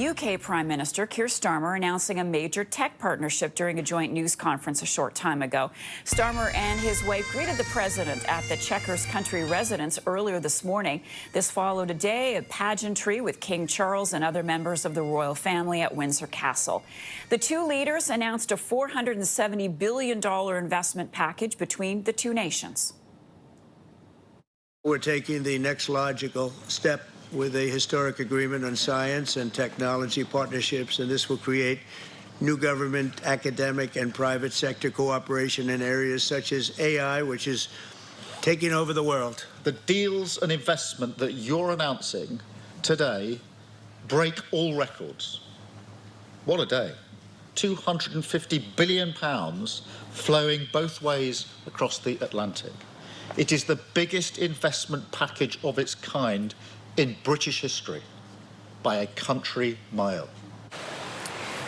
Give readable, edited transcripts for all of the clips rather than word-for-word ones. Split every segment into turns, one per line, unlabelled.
UK Prime Minister Keir Starmer announcing a major tech partnership during a joint news conference a short time ago. Starmer and his wife greeted the president at the Chequers country residence earlier this morning. This followed a day of pageantry with King Charles and other members of the royal family at Windsor Castle. The two leaders announced a $470 billion investment package between the two nations.
We're taking the next logical step with a historic agreement on science and technology partnerships, and this will create new government, academic, and private sector cooperation in areas such as AI, which is taking over the world.
The deals and investment that you're announcing today break all records. What a day. £250 billion flowing both ways across the Atlantic. It is the biggest investment package of its kind in British history by a country mile.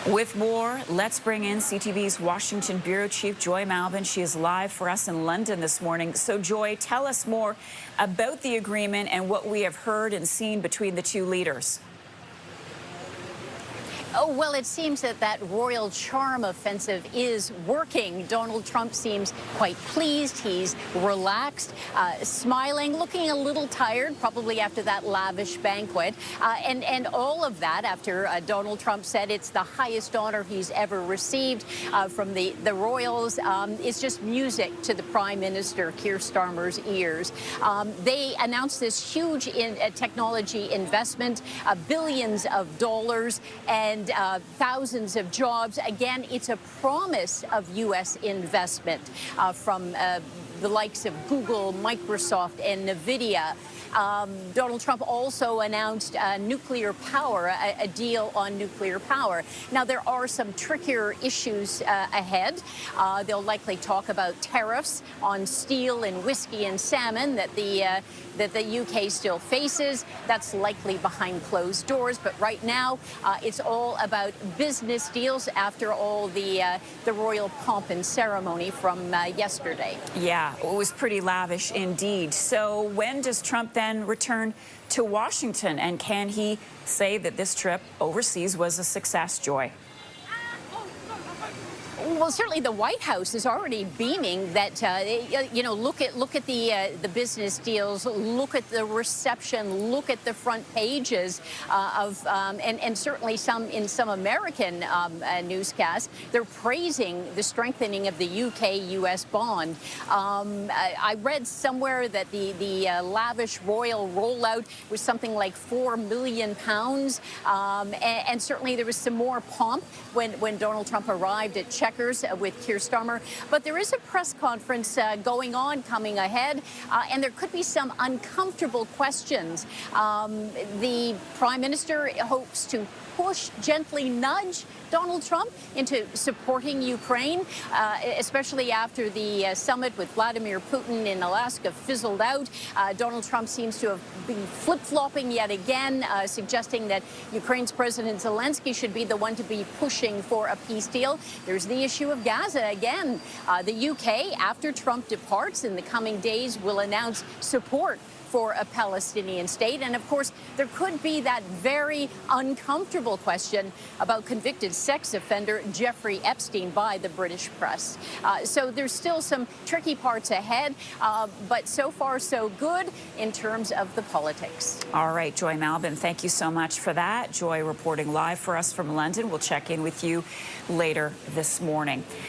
With more, let's bring in CTV's Washington Bureau Chief Joy Malbon. She is live for us in London this morning. So, Joy, tell us more about the agreement and what we have heard and seen between the two leaders.
Oh, well, it seems that royal charm offensive is working. Donald Trump seems quite pleased. He's relaxed, smiling, looking a little tired, probably after that lavish banquet. And all of that after Donald Trump said it's the highest honor he's ever received from the royals. It's just music to the Prime Minister, Keir Starmer's ears. They announced this huge technology investment, billions of dollars, and thousands of jobs. Again, it's a promise of U.S. investment from the likes of Google, Microsoft, and NVIDIA. Donald Trump also announced nuclear power, a deal on nuclear power. Now, there are some trickier issues ahead. They'll likely talk about tariffs on steel and whiskey and salmon that the UK still faces. That's likely behind closed doors. But right now, it's all about business deals after all the royal pomp and ceremony from yesterday.
Yeah, it was pretty lavish indeed. So when does Trump then return to Washington? And can he say that this trip overseas was a success, Joy?
Well, certainly the White House is already beaming that, you know, look at the business deals, look at the reception, look at the front pages and certainly in some American newscasts, they're praising the strengthening of the UK-U.S. bond. I read somewhere that the lavish royal rollout was something like £4 million, and certainly there was some more pomp when Donald Trump arrived at Chequers with Keir Starmer. But there is a press conference coming ahead, and there could be some uncomfortable questions. The Prime Minister hopes to gently nudge Donald Trump into supporting Ukraine, especially after the summit with Vladimir Putin in Alaska fizzled out. Donald Trump seems to have been flip-flopping yet again, suggesting that Ukraine's President Zelensky should be the one to be pushing for a peace deal. There's the issue of Gaza again. The UK, after Trump departs in the coming days, will announce support for a Palestinian state. And of course, there could be that very uncomfortable question about convicted sex offender Jeffrey Epstein by the British press. So there's still some tricky parts ahead, but so far so good in terms of the politics.
All right, Joy Malbon, thank you so much for that. Joy reporting live for us from London. We'll check in with you later this morning.